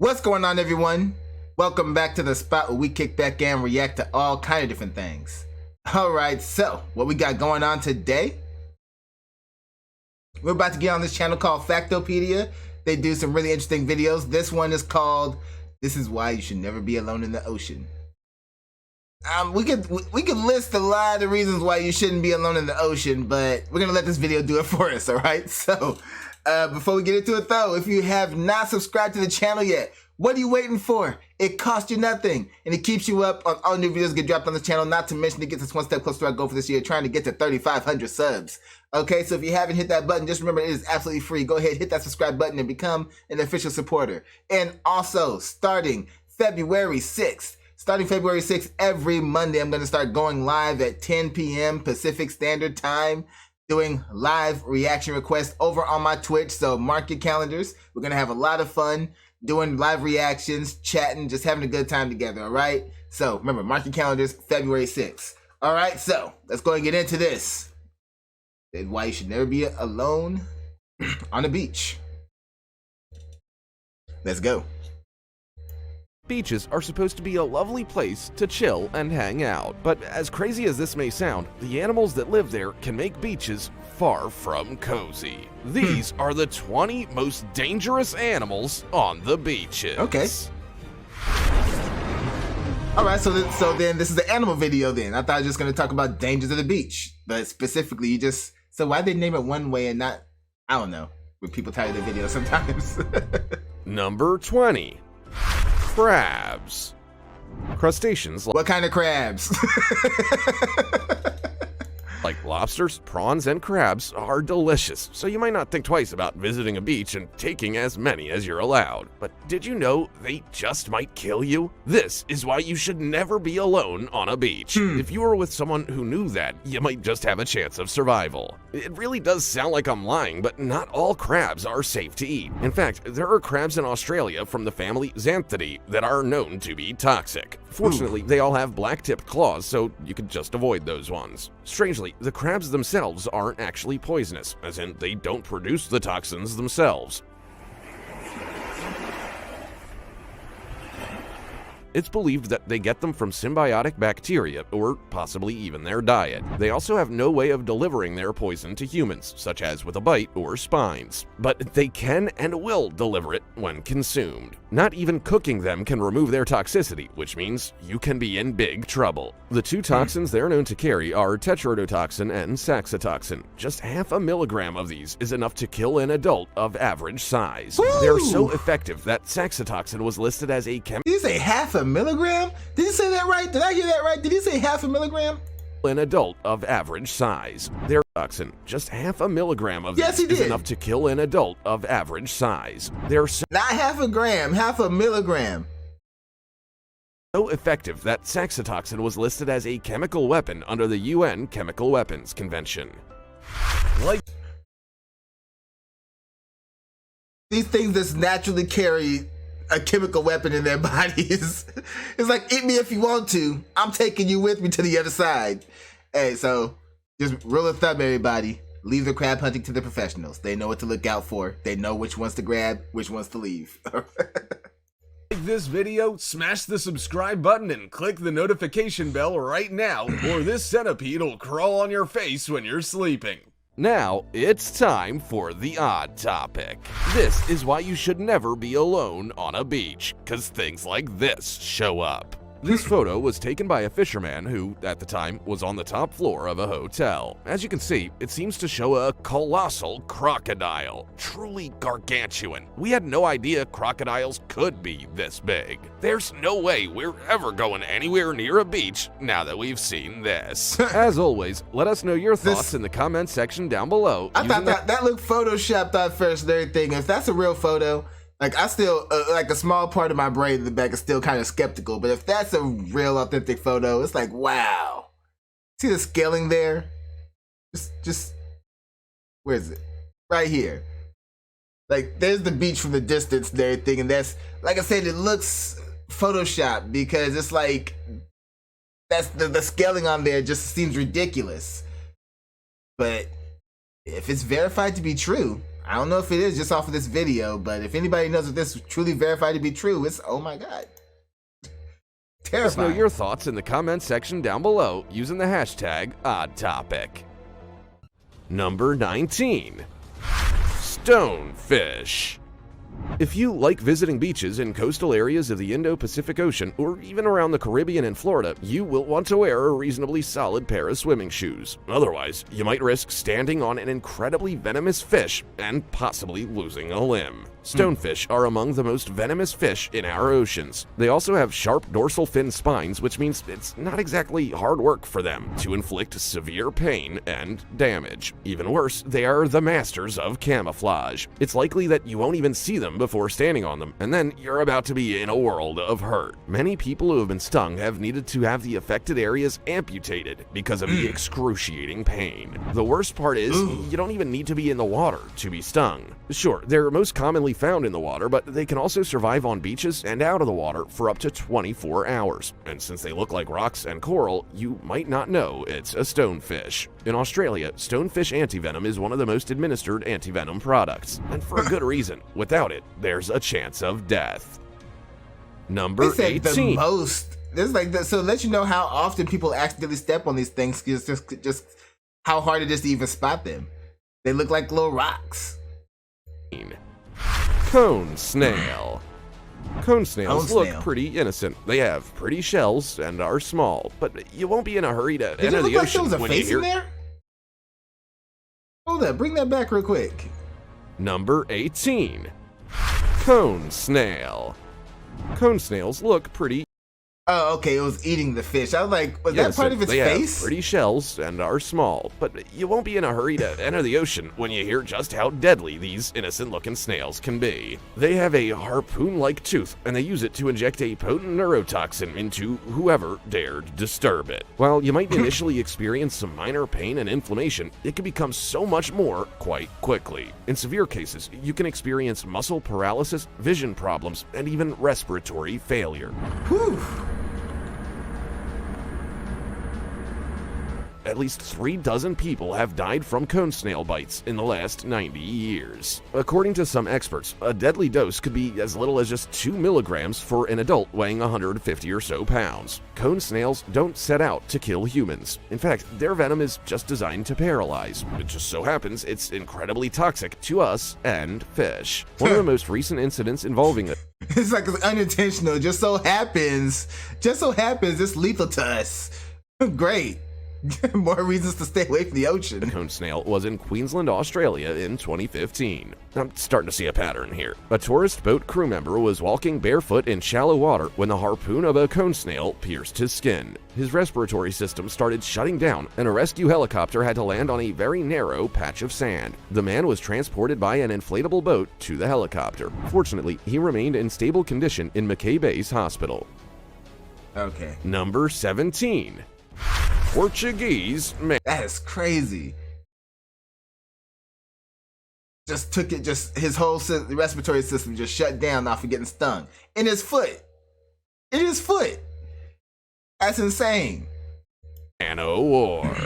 What's going on, everyone? Welcome back to the spot where we kick back and react to all kind of different things. Alright, so what we got going on today? We're about to get on this channel called FACTSOPEDIA. They do some really interesting videos. This one is called "This is Why You Should Never Be Alone in the Ocean." We could list a lot of the reasons why you shouldn't be alone in the ocean, but we're gonna let this video do it for us, alright? So, before we get into it though, if you have not subscribed to the channel yet, what are you waiting for? It costs you nothing, and it keeps you up on all new videos get dropped on the channel, not to mention it gets us one step closer to our goal for this year, trying to get to 3,500 subs. Okay, so if you haven't hit that button, just remember it is absolutely free. Go ahead, hit that subscribe button and become an official supporter. And also, starting February 6th, every Monday, I'm going to start going live at 10 p.m. Pacific Standard Time, doing live reaction requests over on my Twitch, so mark your calendars. We're going to have a lot of fun doing live reactions, chatting, just having a good time together, all right? So remember, mark your calendars, February 6th. All right, so let's go and get into this. That's why you should never be alone on the beach. Let's go. Beaches are supposed to be a lovely place to chill and hang out, but as crazy as this may sound, the animals that live there can make beaches far from cozy. These are the 20 most dangerous animals on the beaches. Okay. All right, so then this is an animal video then. I thought I was just going to talk about dangers of the beach, but specifically so why'd they name it one way and not, I don't know, when people title their videos sometimes. Number 20. Crabs. Crustaceans What kind of crabs? like lobsters, prawns, and crabs are delicious, so you might not think twice about visiting a beach and taking as many as you're allowed. But did you know they just might kill you? This is why you should never be alone on a beach. If you were with someone who knew that, you might just have a chance of survival. It really does sound like I'm lying, but not all crabs are safe to eat. In fact, there are crabs in Australia from the family Xanthidae that are known to be toxic. Fortunately, they all have black-tipped claws, so you can just avoid those ones. Strangely, the crabs themselves aren't actually poisonous, as in they don't produce the toxins themselves. It's believed that they get them from symbiotic bacteria, or possibly even their diet. They also have no way of delivering their poison to humans, such as with a bite or spines. But they can and will deliver it when consumed. Not even cooking them can remove their toxicity, which means you can be in big trouble. The two toxins they're known to carry are tetrodotoxin and saxitoxin. Just half a milligram of these is enough to kill an adult of average size. They're so effective that saxitoxin was listed as a Did you say half a milligram? Did you say that right? Did I hear that right? Did you say half a milligram? An adult of average size. Their toxin, just half a milligram of this is enough to kill an adult of average size. They're not half a gram, half a milligram. So effective that saxitoxin was listed as a chemical weapon under the UN Chemical Weapons Convention. Like these things just naturally carry a chemical weapon in their bodies. It's like, eat me if you want to. I'm taking you with me to the other side. Hey, so just rule of thumb, everybody. Leave the crab hunting to the professionals. They know what to look out for. They know which ones to grab, which ones to leave. Like this video, smash the subscribe button and click the notification bell right now, or this centipede will crawl on your face when you're sleeping. Now, it's time for the odd topic. This is why you should never be alone on a beach, because things like this show up. This photo was taken by a fisherman who, at the time, was on the top floor of a hotel. As you can see, it seems to show a colossal crocodile. Truly gargantuan. We had no idea crocodiles could be this big. There's no way we're ever going anywhere near a beach now that we've seen this. As always, let us know your thoughts in the comment section down below. I thought that looked photoshopped at first and everything. If that's a real photo, like, I still, like, a small part of my brain in the back is still kind of skeptical, but if that's a real authentic photo, it's like, wow. See the scaling there? Just, where is it? Right here. Like, there's the beach from the distance and everything, and that's, like I said, it looks photoshopped because it's like, that's the scaling on there just seems ridiculous. But if it's verified to be true, I don't know if it is just off of this video, but if anybody knows if this is truly verified to be true, it's, oh my god. Let us know Terrifying. your thoughts in the comment section down below using the hashtag OddTopic. Number 19. Stonefish. If you like visiting beaches in coastal areas of the Indo-Pacific Ocean or even around the Caribbean and Florida, you will want to wear a reasonably solid pair of swimming shoes. Otherwise, you might risk standing on an incredibly venomous fish and possibly losing a limb. Stonefish are among the most venomous fish in our oceans. They also have sharp dorsal fin spines, which means it's not exactly hard work for them to inflict severe pain and damage. Even worse, they are the masters of camouflage. It's likely that you won't even see them before standing on them, and then you're about to be in a world of hurt. Many people who have been stung have needed to have the affected areas amputated because of the excruciating pain. The worst part is, you don't even need to be in the water to be stung. Sure, they're most commonly found in the water, but they can also survive on beaches and out of the water for up to 24 hours. And since they look like rocks and coral, you might not know it's a stonefish. In Australia, stonefish antivenom is one of the most administered antivenom products, and for a good reason. Without it, there's a chance of death. Number They said 18. the most. There's like so to let you know how often people accidentally step on these things, just how hard it is to even spot them. They look like little rocks. Cone snail. Cone snails Cone look snail. pretty innocent. They have pretty shells and are small, but you won't be in a hurry to Did it enter look the like there ocean was a when you face hear. in there? Hold up, bring that back real quick. Number 18. Cone snail. Cone snails look pretty Oh, okay, it was eating the fish. I was like, was that innocent. part of its They face? have pretty shells and are small, but you won't be in a hurry to enter the ocean when you hear just how deadly these innocent-looking snails can be. They have a harpoon-like tooth, and they use it to inject a potent neurotoxin into whoever dared disturb it. While you might initially experience some minor pain and inflammation, it can become so much more quite quickly. In severe cases, you can experience muscle paralysis, vision problems, and even respiratory failure. Whew. At least 36 people have died from cone snail bites in the last 90 years. According to some experts, a deadly dose could be as little as just 2 milligrams for an adult weighing 150 or so pounds. Cone snails don't set out to kill humans. In fact, their venom is just designed to paralyze. It just so happens it's incredibly toxic to us and fish. One of the most recent incidents involving it. It's like it's unintentional. Just so happens it's lethal to us. Great. More reasons to stay away from the ocean. Cone snail was in Queensland, Australia in 2015. I'm starting to see a pattern here. A tourist boat crew member was walking barefoot in shallow water when the harpoon of a cone snail pierced his skin. His respiratory system started shutting down, and a rescue helicopter had to land on a very narrow patch of sand. The man was transported by an inflatable boat to the helicopter. Fortunately, he remained in stable condition in McKay Bay's hospital. Okay. Number 17. Portuguese man. That is crazy. Just took it, just his whole respiratory system just shut down off of getting stung. In his foot. In his foot. That's insane. Man-o-war.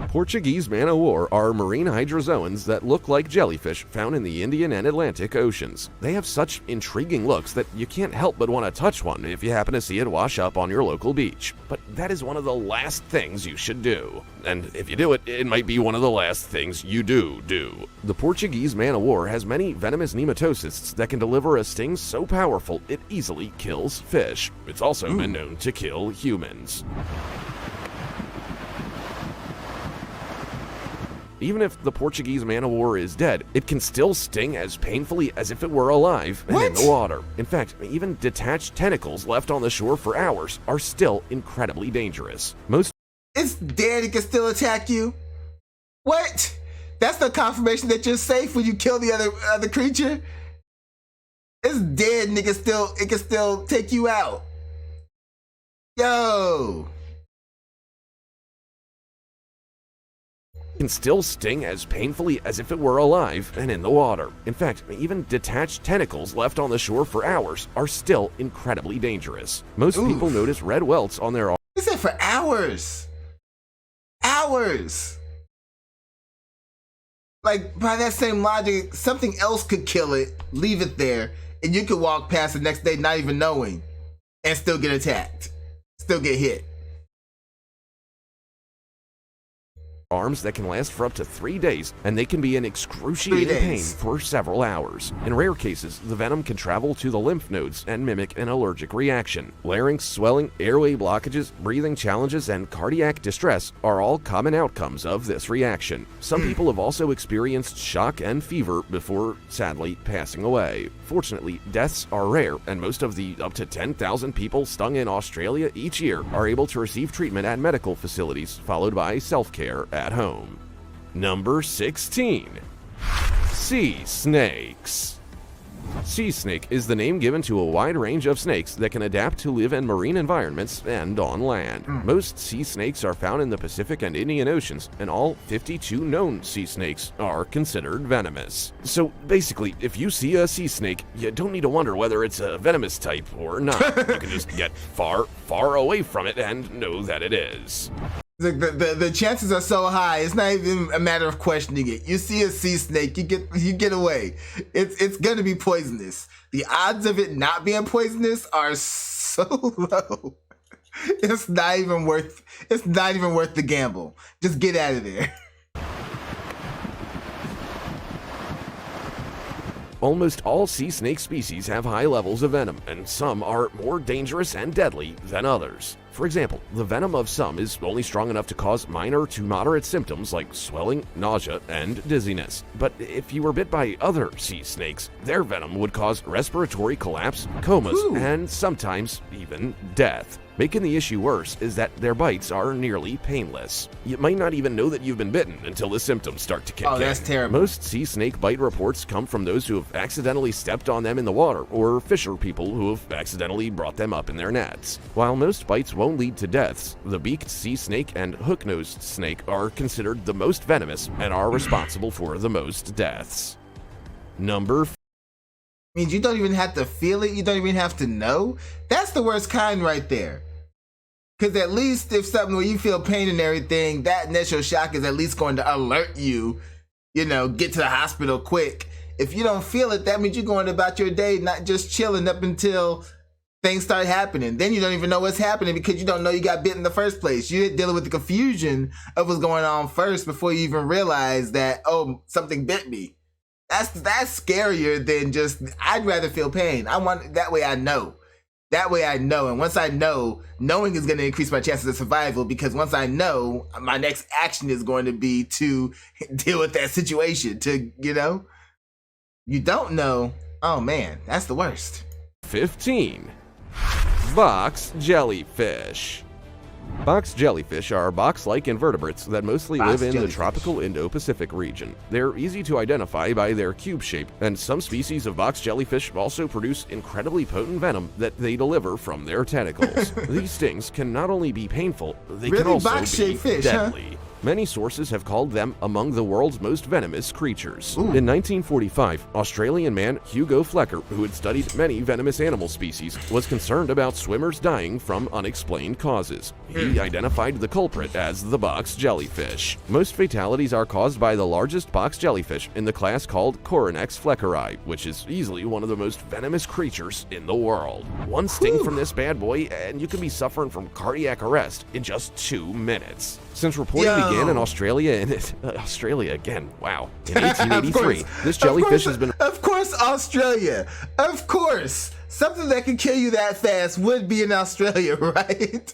Portuguese man-o-war are marine hydrozoans that look like jellyfish found in the Indian and Atlantic Oceans. They have such intriguing looks that you can't help but want to touch one if you happen to see it wash up on your local beach. But that is one of the last things you should do. And if you do it, it might be one of the last things you do. The Portuguese man-o-war has many venomous nematocysts that can deliver a sting so powerful it easily kills fish. It's also been known to kill humans. Even if the Portuguese man-o-war is dead, it can still sting as painfully as if it were alive and in the water. In fact, even detached tentacles left on the shore for hours are still incredibly dangerous. It's dead, it can still attack you. What? That's the confirmation that you're safe when you kill the other creature? It's dead and it can still take you out. Yo. Can still sting as painfully as if it were alive and in the water. In fact, even detached tentacles left on the shore for hours are still incredibly dangerous. Most people notice red welts on their arms. He said for hours. Hours. Like, by that same logic, something else could kill it, leave it there, and you could walk past the next day not even knowing, and still get attacked, still get hit. Arms that can last for up to 3 days, and they can be in excruciating pain for several hours. In rare cases, the venom can travel to the lymph nodes and mimic an allergic reaction. Larynx swelling, airway blockages, breathing challenges, and cardiac distress are all common outcomes of this reaction. Some people have also experienced shock and fever before, sadly, passing away. Fortunately, deaths are rare, and most of the up to 10,000 people stung in Australia each year are able to receive treatment at medical facilities, followed by self-care at home. Number 16. Sea snakes. Sea snake is the name given to a wide range of snakes that can adapt to live in marine environments and on land. Most sea snakes are found in the Pacific and Indian Oceans, and all 52 known sea snakes are considered venomous. So basically, if you see a sea snake, you don't need to wonder whether it's a venomous type or not. You can just get far, far away from it and know that it is. The chances are so high, it's not even a matter of questioning it. You see a sea snake, you get away. It's gonna be poisonous. The odds of it not being poisonous are so low. It's not even worth the gamble. Just get out of there. Almost all sea snake species have high levels of venom, and some are more dangerous and deadly than others. For example, the venom of some is only strong enough to cause minor to moderate symptoms like swelling, nausea, and dizziness. But if you were bit by other sea snakes, their venom would cause respiratory collapse, comas, and sometimes even death. Making the issue worse is that their bites are nearly painless. You might not even know that you've been bitten until the symptoms start to kick in. Oh, that's terrible. Most sea snake bite reports come from those who have accidentally stepped on them in the water, or fisher people who have accidentally brought them up in their nets. While most bites won't lead to deaths, the beaked sea snake and hook-nosed snake are considered the most venomous and are responsible for the most deaths. Number Means you don't even have to feel it, you don't even have to know. That's the worst kind right there. Because at least if something where you feel pain and everything, that initial shock is at least going to alert you, get to the hospital quick. If you don't feel it, that means you're going about your day not just chilling up until things start happening. Then you don't even know what's happening because you don't know you got bit in the first place. You're dealing with the confusion of what's going on first before you even realize that, oh, something bit me. That's scarier than just, I'd rather feel pain. That way I know. And once I know, knowing is going to increase my chances of survival, because once I know, my next action is going to be to deal with that situation. You don't know. Oh man, that's the worst. 15. Box jellyfish. Box jellyfish are box-like invertebrates that mostly live in the tropical Indo-Pacific region. They're easy to identify by their cube shape, and some species of box jellyfish also produce incredibly potent venom that they deliver from their tentacles. These stings can not only be painful, they can also be deadly. Huh? Many sources have called them among the world's most venomous creatures. In 1945, Australian man Hugo Flecker, who had studied many venomous animal species, was concerned about swimmers dying from unexplained causes. He identified the culprit as the box jellyfish. Most fatalities are caused by the largest box jellyfish in the class called Coronex fleckeri, which is easily one of the most venomous creatures in the world. One sting from this bad boy and you can be suffering from cardiac arrest in just 2 minutes. Since reporting began in Australia in 1883, this jellyfish has been... Of course, Australia. Of course. Something that can kill you that fast would be in Australia, right?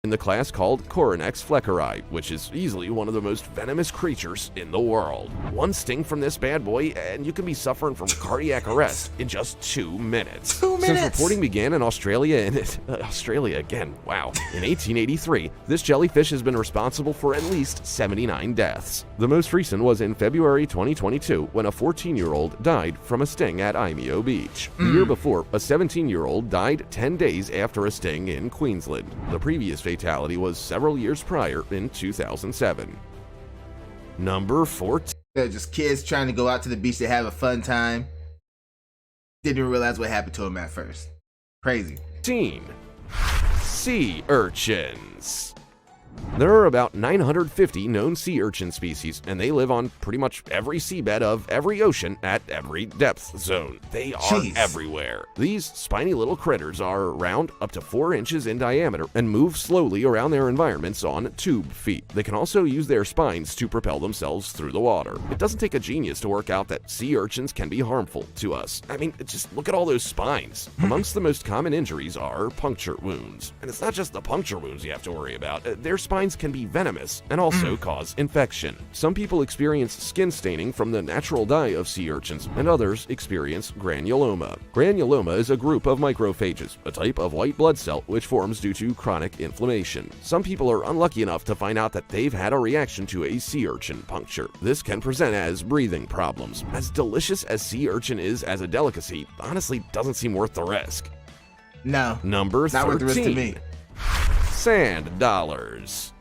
in the class called Coronex fleckeri, which is easily one of the most venomous creatures in the world. One sting from this bad boy and you can be suffering from cardiac arrest in just 2 minutes. 2 minutes? Since reporting began in Australia in 1883, this jellyfish has been responsible for at least 79 deaths. The most recent was in February 2022 when a 14-year-old died from a sting at Imeo Beach. The year before, a 17-year-old died 10 days after a sting in Queensland. The previous fatality was several years prior in 2007. Number 14. They're just kids trying to go out to the beach to have a fun time. Didn't realize what happened to them at first. Crazy. Sea urchins. There are about 950 known sea urchin species, and they live on pretty much every seabed of every ocean at every depth zone. They are Jeez. everywhere. These spiny little critters are round up to 4 inches in diameter and move slowly around their environments on tube feet. They can also use their spines to propel themselves through the water. It doesn't take a genius to work out that sea urchins can be harmful to us. I mean, just look at all those spines. Amongst the most common injuries are puncture wounds. And it's not just the puncture wounds you have to worry about. Their spines can be venomous and also cause infection. Some people experience skin staining from the natural dye of sea urchins, and others experience granuloma. Granuloma is a group of microphages, a type of white blood cell which forms due to chronic inflammation. Some people are unlucky enough to find out that they've had a reaction to a sea urchin puncture. This can present as breathing problems. As delicious as sea urchin is as a delicacy, honestly doesn't seem worth the risk. No. Number 13. Not worth the risk to me. Sand dollars.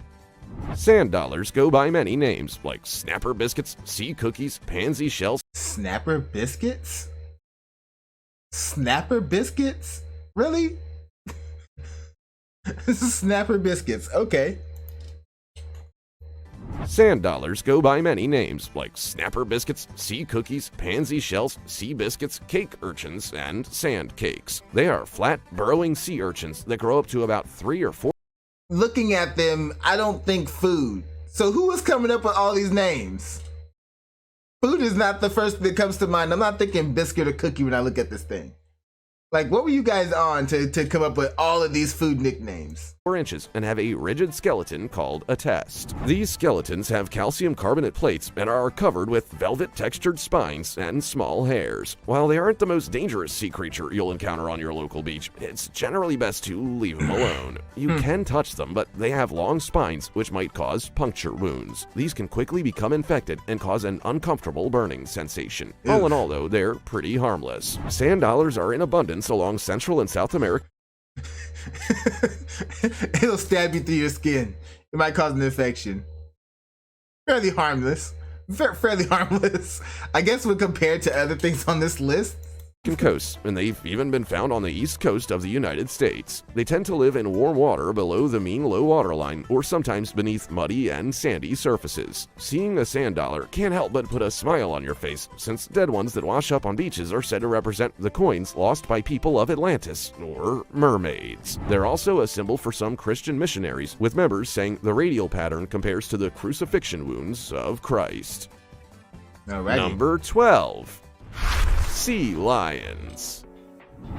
Sand dollars go by many names, like snapper biscuits, sea cookies, pansy shells. Snapper biscuits? Snapper biscuits? Really? This is snapper biscuits. Okay. Sand dollars go by many names, like snapper biscuits, sea cookies, pansy shells, sea biscuits, cake urchins, and sand cakes. They are flat, burrowing sea urchins that grow up to about 3 or 4. Looking at them, I don't think food. So who was coming up with all these names? Food is not the first that comes to mind. I'm not thinking biscuit or cookie when I look at this thing. Like, what were you guys on to come up with all of these food nicknames? 4 inches and have a rigid skeleton called a test. These skeletons have calcium carbonate plates and are covered with velvet textured spines and small hairs. While they aren't the most dangerous sea creature you'll encounter on your local beach, it's generally best to leave them alone. You can touch them, but they have long spines which might cause puncture wounds. These can quickly become infected and cause an uncomfortable burning sensation. All in all though, they're pretty harmless. Sand dollars are in abundance along Central and South America. It'll stab you through your skin. It might cause an infection. Fairly harmless. Fairly harmless. I guess when compared to other things on this list. Coasts, and they've even been found on the east coast of the United States. They tend to live in warm water below the mean low water line, or sometimes beneath muddy and sandy surfaces. Seeing a sand dollar can't help but put a smile on your face, since dead ones that wash up on beaches are said to represent the coins lost by people of Atlantis, or mermaids. They're also a symbol for some Christian missionaries, with members saying the radial pattern compares to the crucifixion wounds of Christ. Alrighty. Number 12. Sea lions.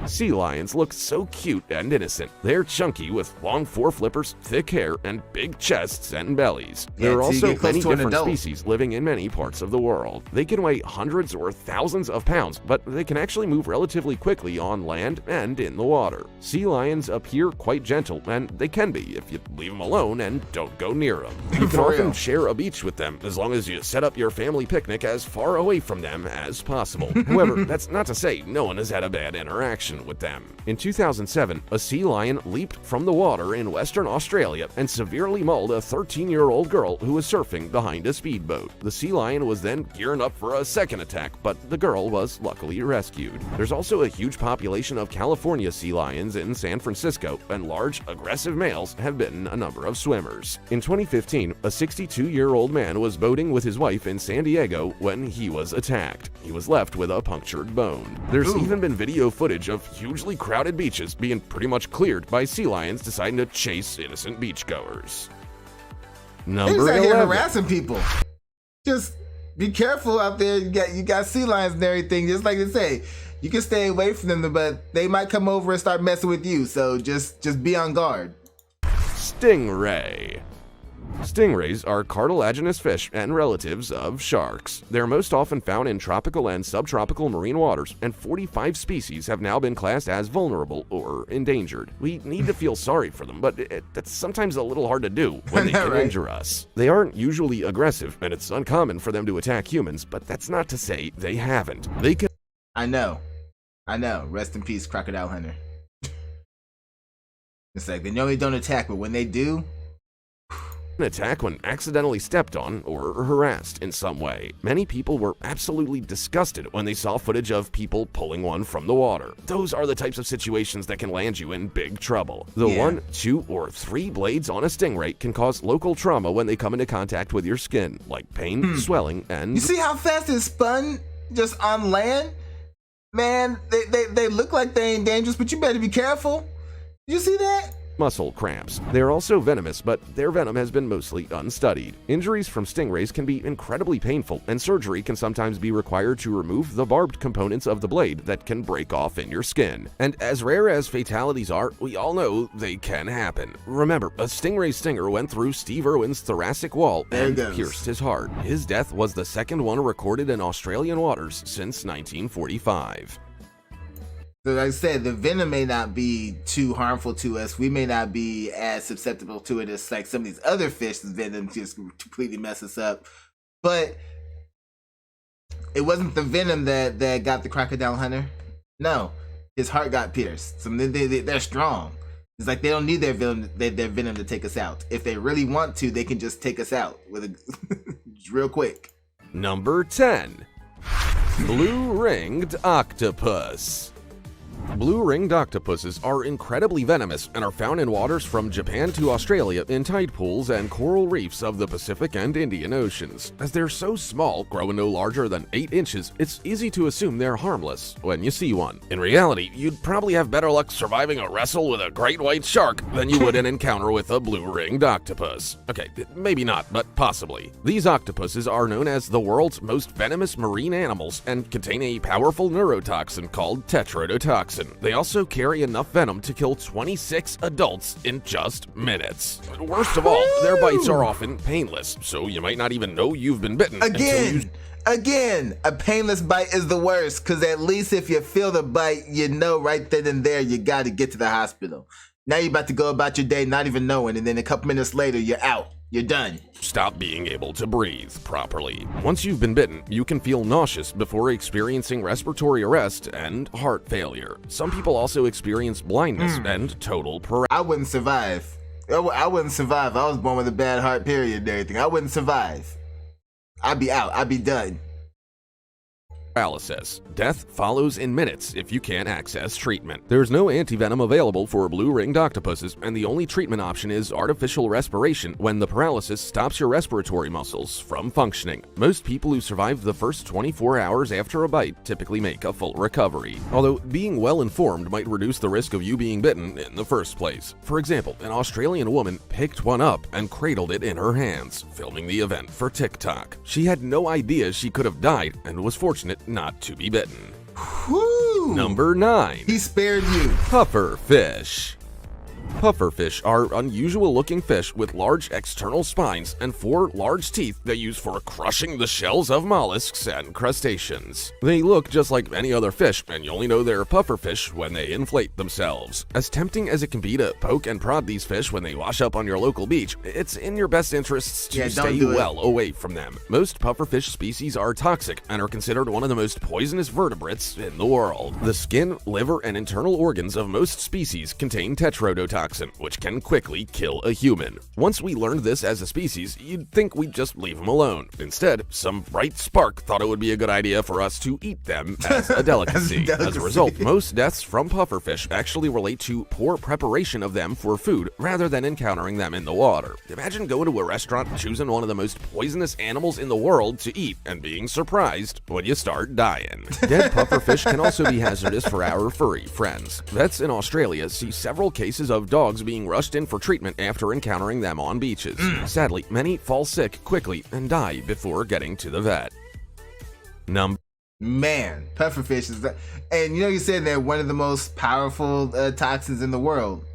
Sea lions look so cute and innocent. They're chunky with long foreflippers, thick hair, and big chests and bellies. There are also many different species living in many parts of the world. They can weigh hundreds or thousands of pounds, but they can actually move relatively quickly on land and in the water. Sea lions appear quite gentle, and they can be if you leave them alone and don't go near them. You can often share a beach with them as long as you set up your family picnic as far away from them as possible. However, that's not to say no one has had a bad interaction with them. In 2007, a sea lion leaped from the water in Western Australia and severely mauled a 13-year-old girl who was surfing behind a speedboat. The sea lion was then gearing up for a second attack, but the girl was luckily rescued. There's also a huge population of California sea lions in San Francisco, and large, aggressive males have bitten a number of swimmers. In 2015, a 62-year-old man was boating with his wife in San Diego when he was attacked. He was left with a punctured bone. There's even been video footage of hugely crowded beaches being pretty much cleared by sea lions deciding to chase innocent beachgoers. Number 11. Harassing people. Just be careful out there. You got sea lions and everything. Just like they say, you can stay away from them, but they might come over and start messing with you. So just be on guard. Stingray. Stingrays are cartilaginous fish and relatives of sharks. They're most often found in tropical and subtropical marine waters, and 45 species have now been classed as vulnerable or endangered. We need to feel sorry for them, but that's sometimes a little hard to do when they can injure us. They aren't usually aggressive, and it's uncommon for them to attack humans, but that's not to say they haven't. They can. I know. Rest in peace, Crocodile Hunter. It's like they normally don't attack, but when they do, attack when accidentally stepped on or harassed in some way. Many people were absolutely disgusted when they saw footage of people pulling one from the water. Those are the types of situations that can land you in big trouble. The 1, 2, or 3 blades on a stingray can cause local trauma when they come into contact with your skin, like pain, swelling, and... You see how fast it spun just on land? Man, they look like they ain't dangerous, but you better be careful. You see that? muscle cramps. They're also venomous, but their venom has been mostly unstudied. Injuries from stingrays can be incredibly painful, and surgery can sometimes be required to remove the barbed components of the blade that can break off in your skin. And as rare as fatalities are, we all know they can happen. Remember, a stingray stinger went through Steve Irwin's thoracic wall and pierced his heart. His death was the second one recorded in Australian waters since 1945. So like I said, the venom may not be too harmful to us. We may not be as susceptible to it as like some of these other fish. The venom just completely mess us up. But it wasn't the venom that got the crocodile hunter. No, his heart got pierced. So they're strong. It's like they don't need their venom to take us out. If they really want to, they can just take us out with a real quick. Number 10. Blue-ringed octopus. Blue-ringed octopuses are incredibly venomous and are found in waters from Japan to Australia in tide pools and coral reefs of the Pacific and Indian Oceans. As they're so small, growing no larger than 8 inches, it's easy to assume they're harmless when you see one. In reality, you'd probably have better luck surviving a wrestle with a great white shark than you would an encounter with a blue-ringed octopus. Okay, maybe not, but possibly. These octopuses are known as the world's most venomous marine animals and contain a powerful neurotoxin called tetrodotoxin. They also carry enough venom to kill 26 adults in just minutes. Worst of all, their bites are often painless, so you might not even know you've been bitten. Again, a painless bite is the worst, because at least if you feel the bite, you know right then and there you got to get to the hospital. Now you're about to go about your day not even knowing, and then a couple minutes later, you're out. You're done. Stop being able to breathe properly. Once you've been bitten, you can feel nauseous before experiencing respiratory arrest and heart failure. Some people also experience blindness and total paralysis. I wouldn't survive. I wouldn't survive. I was born with a bad heart, period, and everything. I wouldn't survive. I'd be out. I'd be done. Death follows in minutes if you can't access treatment. There's no antivenom available for blue-ringed octopuses, and the only treatment option is artificial respiration when the paralysis stops your respiratory muscles from functioning. Most people who survive the first 24 hours after a bite typically make a full recovery, although being well-informed might reduce the risk of you being bitten in the first place. For example, an Australian woman picked one up and cradled it in her hands, filming the event for TikTok. She had no idea she could have died and was fortunate not to be bitten. Whew. Number 9. He spared you. Puffer fish. Pufferfish are unusual-looking fish with large external spines and 4 large teeth they use for crushing the shells of mollusks and crustaceans. They look just like any other fish, and you only know they're pufferfish when they inflate themselves. As tempting as it can be to poke and prod these fish when they wash up on your local beach, it's in your best interests to stay well away from them. Most pufferfish species are toxic and are considered one of the most poisonous vertebrates in the world. The skin, liver, and internal organs of most species contain tetrodotoxin, which can quickly kill a human. Once we learned this as a species, you'd think we'd just leave them alone. Instead, some bright spark thought it would be a good idea for us to eat them as a delicacy. As a result, most deaths from pufferfish actually relate to poor preparation of them for food rather than encountering them in the water. Imagine going to a restaurant, choosing one of the most poisonous animals in the world to eat, and being surprised when you start dying. Dead pufferfish can also be hazardous for our furry friends. Vets in Australia see several cases of dogs being rushed in for treatment after encountering them on beaches. Sadly, many fall sick quickly and die before getting to the vet. Man, pufferfish is that, and you know you said they're one of the most powerful toxins in the world.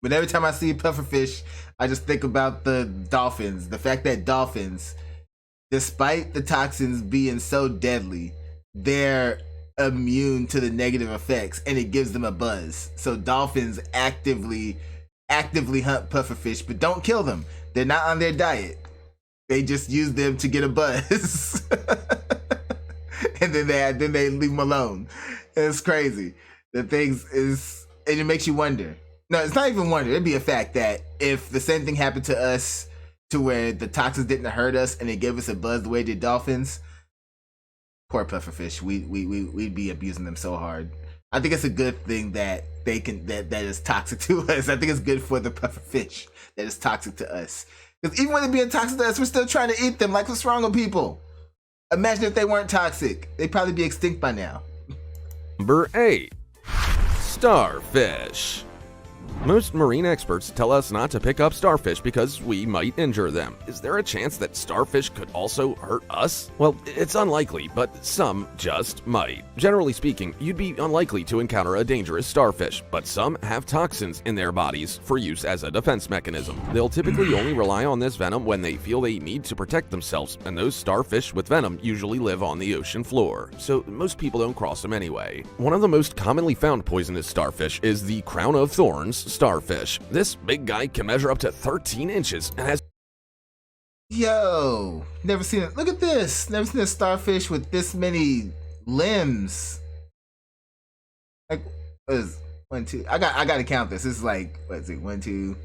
But every time I see pufferfish, I just think about the dolphins. The fact that dolphins, despite the toxins being so deadly, they're immune to the negative effects, and it gives them a buzz. So dolphins actively hunt pufferfish, but don't kill them. They're not on their diet. They just use them to get a buzz. And then they leave them alone. It's crazy. The things is, and it makes you wonder, No, it's not even wonder. It'd be a fact that if the same thing happened to us, to where the toxins didn't hurt us and they gave us a buzz the way they did dolphins, poor pufferfish, we'd be abusing them so hard. I think it's a good thing that they can that is toxic to us. I think it's good for the pufferfish that is toxic to us. Because even when they're being toxic to us, we're still trying to eat them. Like, what's wrong with people? Imagine if they weren't toxic. They'd probably be extinct by now. Number 8. Starfish. Most marine experts tell us not to pick up starfish because we might injure them. Is there a chance that starfish could also hurt us? Well, it's unlikely, but some just might. Generally speaking, you'd be unlikely to encounter a dangerous starfish, but some have toxins in their bodies for use as a defense mechanism. They'll typically only rely on this venom when they feel they need to protect themselves, and those starfish with venom usually live on the ocean floor, so most people don't cross them anyway. One of the most commonly found poisonous starfish is the crown of thorns starfish. This big guy can measure up to 13 inches and has... Yo, never seen it. Look at this. Never seen a starfish with this many limbs. Like, what is 1, 2? I got to count this. This is like, what is it? 1, 2.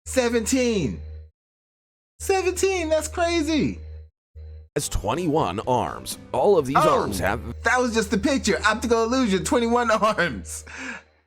17. 17. That's crazy. Has 21 arms. All of these arms have... That was just the picture. Optical illusion. 21 arms.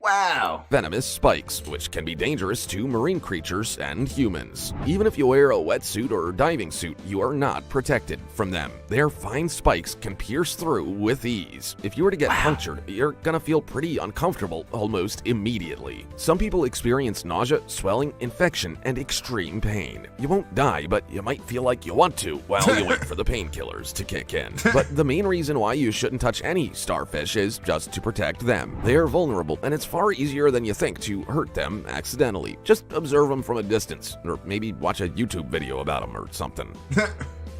Wow. Venomous spikes, which can be dangerous to marine creatures and humans. Even if you wear a wetsuit or diving suit, you are not protected from them. Their fine spikes can pierce through with ease. If you were to get punctured, you're gonna feel pretty uncomfortable almost immediately. Some people experience nausea, swelling, infection, and extreme pain. You won't die, but you might feel like you want to while you wait for the painkillers to kick in. But the main reason why you shouldn't touch any starfish is just to protect them. They are vulnerable, and it's far easier than you think to hurt them accidentally. Just observe them from a distance, or maybe watch a YouTube video about them or something.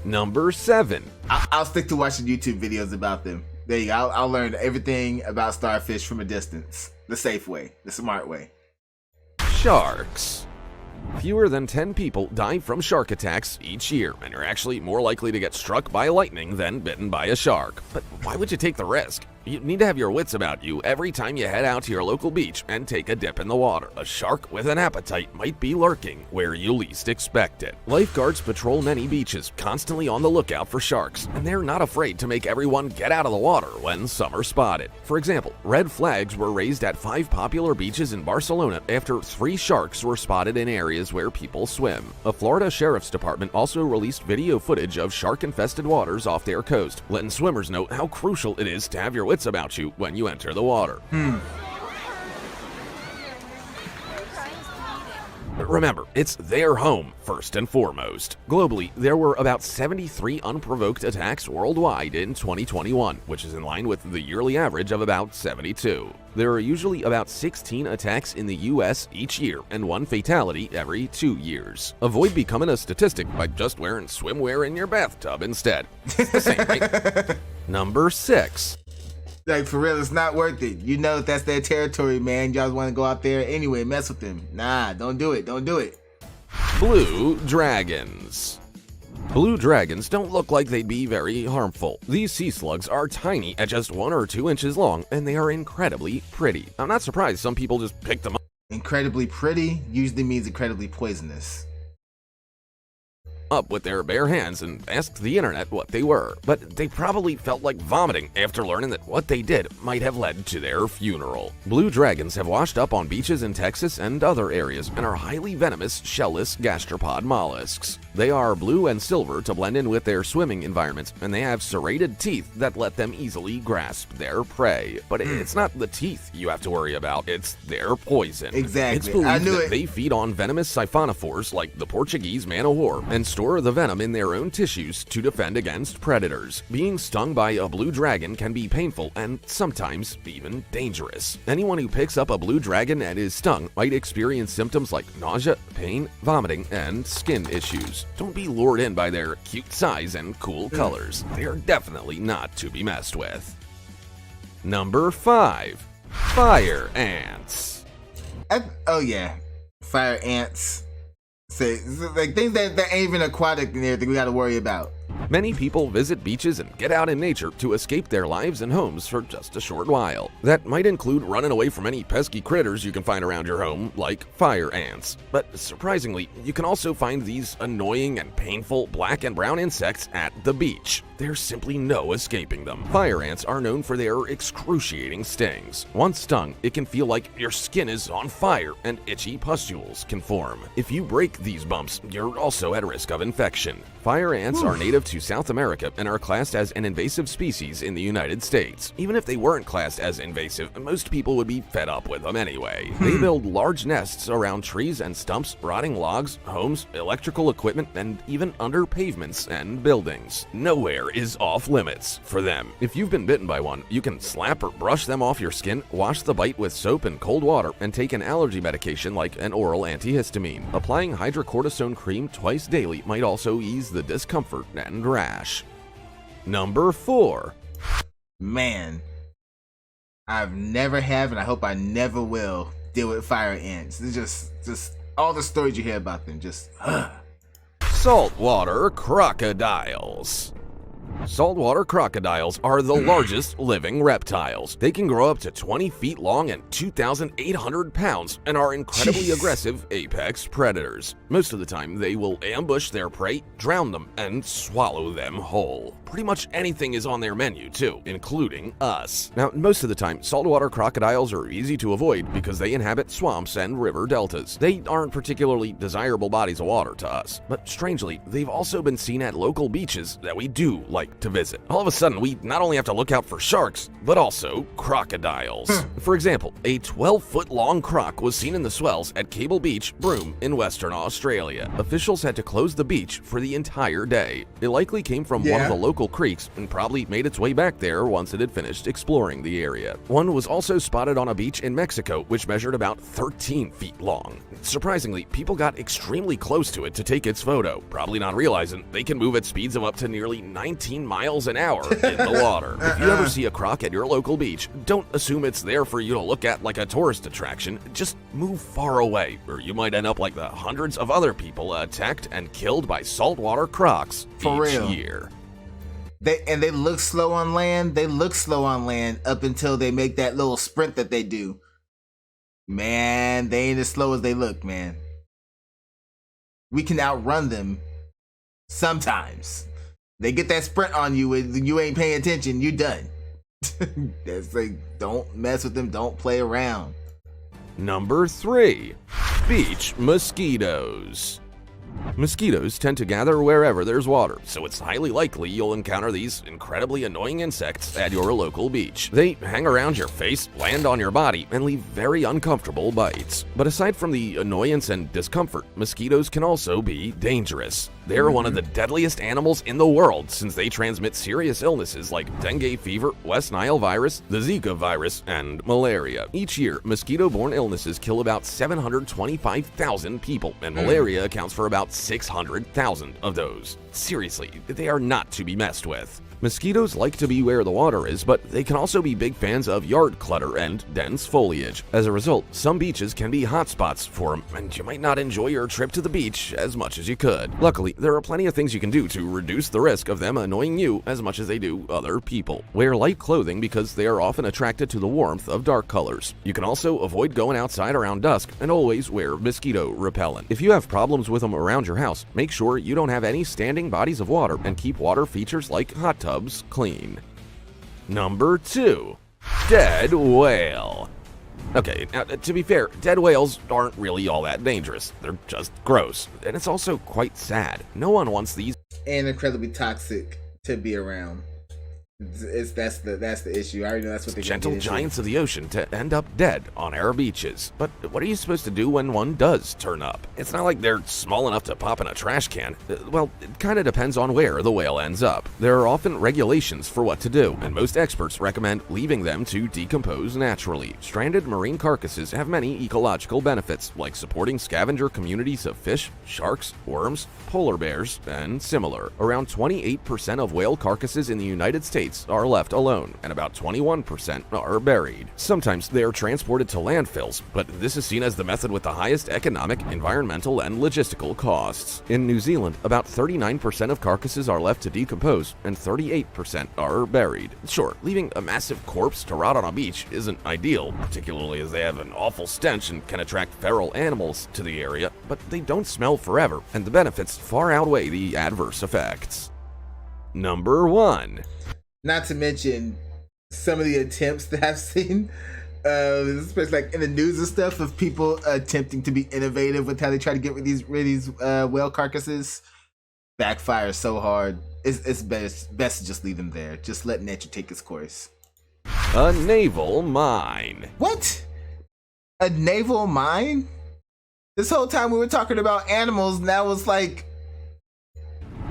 Number 7. I'll stick to watching YouTube videos about them. There you go. I'll learn everything about starfish from a distance. The safe way, the smart way. Sharks. Fewer than 10 people die from shark attacks each year, and you're actually more likely to get struck by lightning than bitten by a shark. But why would you take the risk? You need to have your wits about you every time you head out to your local beach and take a dip in the water. A shark with an appetite might be lurking where you least expect it. Lifeguards patrol many beaches, constantly on the lookout for sharks, and they're not afraid to make everyone get out of the water when some are spotted. For example, red flags were raised at 5 popular beaches in Barcelona after 3 sharks were spotted in areas where people swim. A Florida Sheriff's Department also released video footage of shark-infested waters off their coast, letting swimmers know how crucial it is to have your wits about you when you enter the water. Remember, it's their home, first and foremost. Globally, there were about 73 unprovoked attacks worldwide in 2021, which is in line with the yearly average of about 72. There are usually about 16 attacks in the US each year, and 1 fatality every 2 years. Avoid becoming a statistic by just wearing swimwear in your bathtub instead. It's the same, right? Number 6. Like, for real, it's not worth it. You know that's their territory, man. Y'all want to go out there anyway, mess with them. Nah, don't do it. Don't do it. Blue dragons. Blue dragons don't look like they'd be very harmful. These sea slugs are tiny at just 1 or 2 inches long, and they are incredibly pretty. I'm not surprised some people just pick them up. Incredibly pretty usually means incredibly poisonous. Up with their bare hands and asked the internet what they were, but they probably felt like vomiting after learning that what they did might have led to their funeral. Blue dragons have washed up on beaches in Texas and other areas and are highly venomous, shellless gastropod mollusks. They are blue and silver to blend in with their swimming environments, and they have serrated teeth that let them easily grasp their prey. But it's not the teeth you have to worry about, it's their poison. Exactly. It's believed I knew that it. they feed on venomous siphonophores like the Portuguese man o' war and store the venom in their own tissues to defend against predators. Being stung by a blue dragon can be painful and sometimes even dangerous. Anyone who picks up a blue dragon and is stung might experience symptoms like nausea, pain, vomiting, and skin issues. Don't be lured in by their cute size and cool colors. They are definitely not to be messed with. Number 5. Fire ants. Oh yeah, fire ants. So, like things that ain't even aquatic and everything we got to worry about. Many people visit beaches and get out in nature to escape their lives and homes for just a short while. That might include running away from any pesky critters you can find around your home, like fire ants. But surprisingly, you can also find these annoying and painful black and brown insects at the beach. There's simply no escaping them. Fire ants are known for their excruciating stings. Once stung, it can feel like your skin is on fire and itchy pustules can form. If you break these bumps, you're also at risk of infection. Fire ants are native to South America and are classed as an invasive species in the United States. Even if they weren't classed as invasive, most people would be fed up with them anyway. They build large nests around trees and stumps, rotting logs, homes, electrical equipment, and even under pavements and buildings. Nowhere is off limits for them. If you've been bitten by one, you can slap or brush them off your skin, wash the bite with soap and cold water, and take an allergy medication like an oral antihistamine. Applying hydrocortisone cream twice daily might also ease the discomfort and rash. Number 4. Man, I've never have, and I hope I never will deal with fire ants. It's just all the stories you hear about them. Saltwater crocodiles. Saltwater crocodiles are the largest living reptiles. They can grow up to 20 feet long and 2,800 pounds and are incredibly aggressive apex predators. Most of the time, they will ambush their prey, drown them, and swallow them whole. Pretty much anything is on their menu too, including us. Now, most of the time, saltwater crocodiles are easy to avoid because they inhabit swamps and river deltas. They aren't particularly desirable bodies of water to us, but strangely, they've also been seen at local beaches that we do like to visit. All of a sudden, we not only have to look out for sharks, but also crocodiles. For example, a 12-foot-long croc was seen in the swells at Cable Beach, Broome, in Western Australia. Officials had to close the beach for the entire day. It likely came from one of the local creeks and probably made its way back there once it had finished exploring the area. One was also spotted on a beach in Mexico, which measured about 13 feet long. Surprisingly, people got extremely close to it to take its photo, probably not realizing they can move at speeds of up to nearly 19 miles an hour in the water. If you ever see a croc at your local beach, don't assume it's there for you to look at like a tourist attraction. Just move far away, or you might end up like the hundreds of other people attacked and killed by saltwater crocs each year. They look slow on land. They look slow on land up until they make that little sprint that they do. Man, they ain't as slow as they look, man. We can outrun them sometimes. They get that sprint on you and you ain't paying attention, you done. That's like, don't mess with them, don't play around. Number 3. Beach mosquitoes. Mosquitoes tend to gather wherever there's water, so it's highly likely you'll encounter these incredibly annoying insects at your local beach. They hang around your face, land on your body, and leave very uncomfortable bites. But aside from the annoyance and discomfort, mosquitoes can also be dangerous. They're one of the deadliest animals in the world since they transmit serious illnesses like dengue fever, West Nile virus, the Zika virus, and malaria. Each year, mosquito-borne illnesses kill about 725,000 people, and malaria accounts for about 600,000 of those. Seriously, they are not to be messed with. Mosquitoes like to be where the water is, but they can also be big fans of yard clutter and dense foliage. As a result, some beaches can be hotspots for them, and you might not enjoy your trip to the beach as much as you could. Luckily, there are plenty of things you can do to reduce the risk of them annoying you as much as they do other people. Wear light clothing because they are often attracted to the warmth of dark colors. You can also avoid going outside around dusk and always wear mosquito repellent. If you have problems with them around your house, make sure you don't have any standing bodies of water and keep water features like hot tubs clean. Number 2. Dead whale. Okay, now, to be fair, dead whales aren't really all that dangerous. They're just gross. And it's also quite sad. No one wants these. And incredibly toxic to be around. That's the issue. I already know that's what they gentle giants of the ocean to end up dead on our beaches. But what are you supposed to do when one does turn up? It's not like they're small enough to pop in a trash can. Well, it kind of depends on where the whale ends up. There are often regulations for what to do, and most experts recommend leaving them to decompose naturally. Stranded marine carcasses have many ecological benefits, like supporting scavenger communities of fish, sharks, worms, polar bears, and similar. Around 28% of whale carcasses in the United States states are left alone, and about 21% are buried. Sometimes they are transported to landfills, but this is seen as the method with the highest economic, environmental, and logistical costs. In New Zealand, about 39% of carcasses are left to decompose, and 38% are buried. Sure, leaving a massive corpse to rot on a beach isn't ideal, particularly as they have an awful stench and can attract feral animals to the area, but they don't smell forever, and the benefits far outweigh the adverse effects. Number 1. Not to mention some of the attempts that I've seen, especially like in the news and stuff, of people attempting to be innovative with how they try to get rid of these whale carcasses. Backfire so hard. It's best to just leave them there. Just let nature take its course. A naval mine. What? A naval mine? This whole time we were talking about animals, now it's like...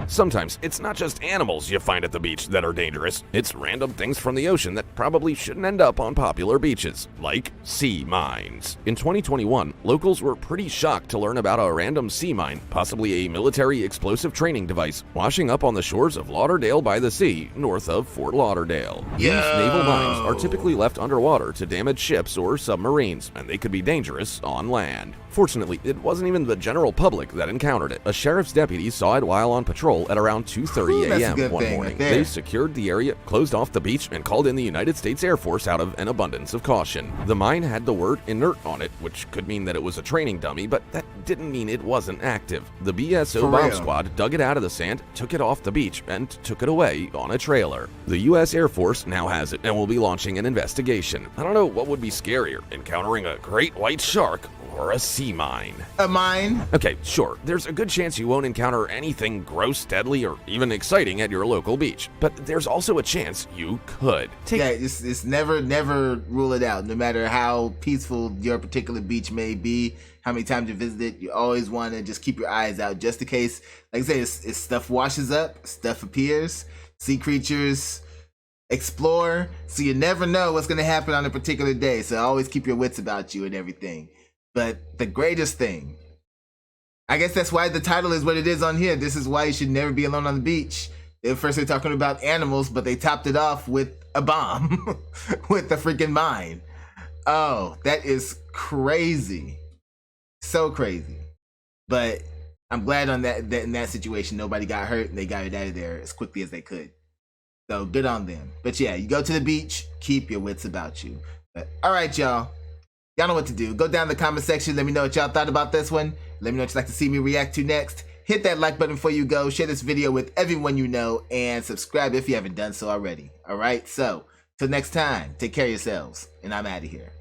Sometimes it's not just animals you find at the beach that are dangerous, it's random things from the ocean that probably shouldn't end up on popular beaches, like sea mines. In 2021, locals were pretty shocked to learn about a random sea mine, possibly a military explosive training device, washing up on the shores of Lauderdale by the Sea, north of Fort Lauderdale. These naval mines are typically left underwater to damage ships or submarines, and they could be dangerous on land. Fortunately, it wasn't even the general public that encountered it. A sheriff's deputy saw it while on patrol at around 2:30 a.m. one morning. They secured the area, closed off the beach, and called in the United States Air Force out of an abundance of caution. The mine had the word inert on it, which could mean that it was a training dummy, but that didn't mean it wasn't active. The BSO bomb squad dug it out of the sand, took it off the beach, and took it away on a trailer. The U.S. Air Force now has it and will be launching an investigation. I don't know what would be scarier, encountering a great white shark or a sea mine. A mine? Okay, sure, there's a good chance you won't encounter anything gross, deadly, or even exciting at your local beach, but there's also a chance you could. Yeah, it's never rule it out. No matter how peaceful your particular beach may be, how many times you visit it, you always want to just keep your eyes out just in case. Like I say, it's stuff washes up, stuff appears, sea creatures explore, so you never know what's going to happen on a particular day, so always keep your wits about you and everything. But the greatest thing, I guess that's why the title is what it is on here. This is why you should never be alone on the beach. First they're talking about animals, but they topped it off with a bomb, with the freaking mine. Oh, that is crazy. So crazy. But I'm glad on that in that situation, nobody got hurt and they got it out of there as quickly as they could. So good on them. But yeah, you go to the beach, keep your wits about you. But all right, y'all. Y'all know what to do. Go down in the comment section. Let me know what y'all thought about this one. Let me know what you'd like to see me react to next. Hit that like button before you go. Share this video with everyone you know. And subscribe if you haven't done so already. Alright, so till next time, take care of yourselves. And I'm out of here.